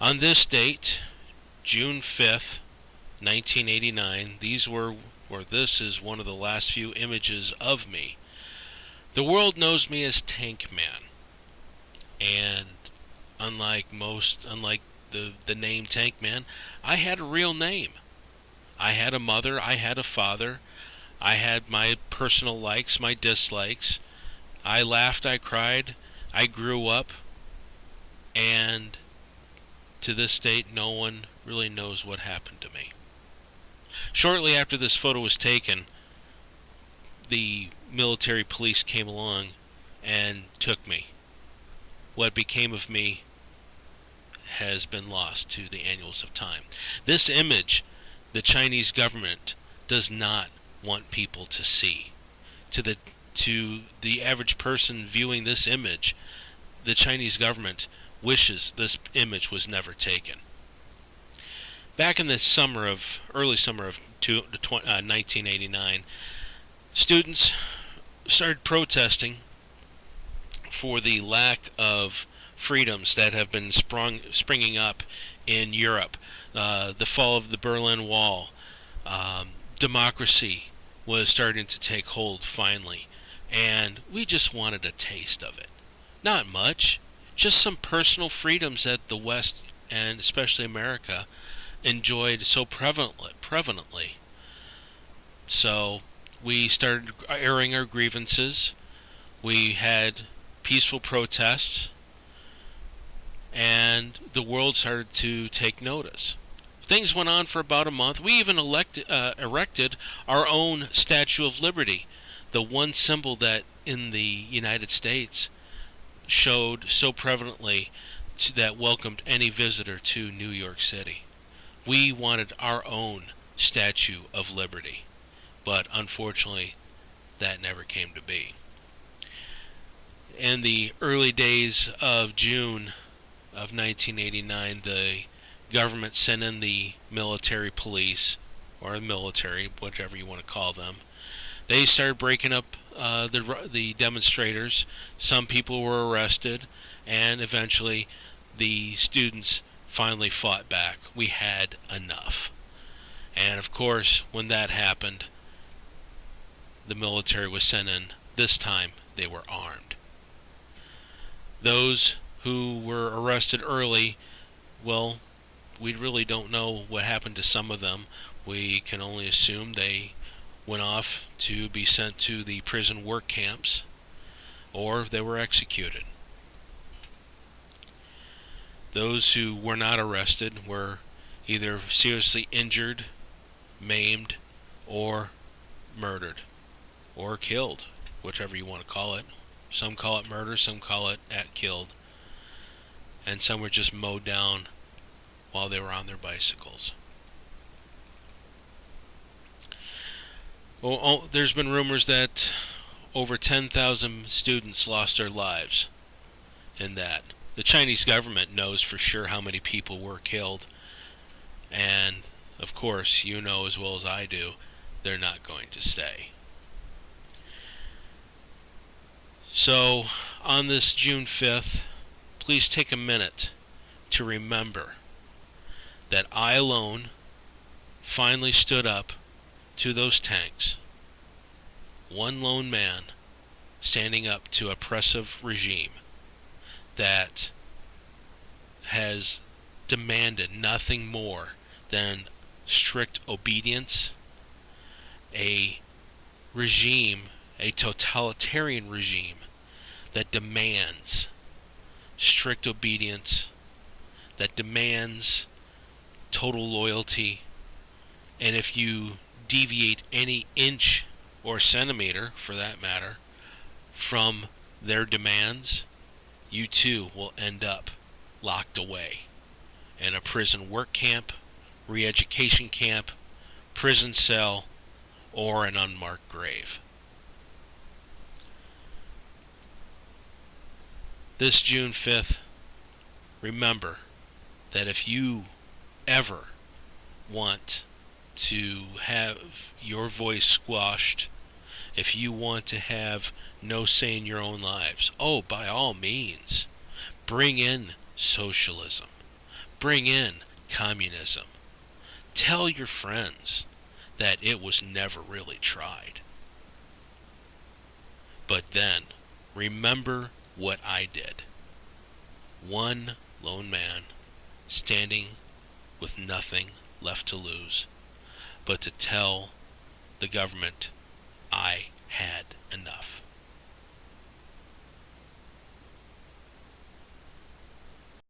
On this date, June 5th, 1989, this is one of the last few images of me. The world knows me as Tank Man. And unlike the name Tank Man, I had a real name. I had a mother, I had a father, I had my personal likes, my dislikes. I laughed, I cried, I grew up, and to this date, no one really knows what happened to me. Shortly after this photo was taken, the military police came along and took me. What became of me has been lost to the annals of time. This image, the Chinese government does not want people to see. To the average person viewing this image, the Chinese government wishes this image was never taken. Back in the early summer of 1989, students started protesting for the lack of freedoms that have been springing up in Europe. The fall of the Berlin Wall, democracy was starting to take hold finally, and we just wanted a taste of it. Not much, just some personal freedoms that the West, and especially America, enjoyed so prevalently. So we started airing our grievances. We had peaceful protests, and the world started to take notice. Things went on for about a month. We even erected our own Statue of Liberty, the one symbol that in the United States showed so prevalently that welcomed any visitor to New York City. We wanted our own Statue of Liberty, but unfortunately that never came to be. In the early days of June of 1989, the government sent in the military police, or military, whatever you want to call them. They started breaking up the demonstrators. Some people were arrested, and eventually the students finally fought back. We had enough. And of course, when that happened, the military was sent in. This time, they were armed. Those who were arrested early, well, we really don't know what happened to some of them. We can only assume they went off to be sent to the prison work camps, or they were executed. Those who were not arrested were either seriously injured, maimed, or murdered, or killed, whichever you want to call it. Some call it murder, some call it killed, and some were just mowed down while they were on their bicycles. Well, there's been rumors that over 10,000 students lost their lives in that. The Chinese government knows for sure how many people were killed, and of course, you know as well as I do, they're not going to stay. So, on this June 5th, please take a minute to remember that I alone finally stood up to those tanks. One lone man standing up to an oppressive regime that has demanded nothing more than strict obedience, a regime, a totalitarian regime that demands strict obedience, that demands total loyalty, and if you deviate any inch or centimeter, for that matter, from their demands, you too will end up locked away in a prison work camp, re-education camp, prison cell, or an unmarked grave. This June 5th, remember that if you ever want to have your voice squashed, if you want to have no say in your own lives, by all means, bring in socialism. bring in communism. Tell your friends that it was never really tried. But then, remember what I did. One lone man, standing with nothing left to lose, but to tell the government I had enough.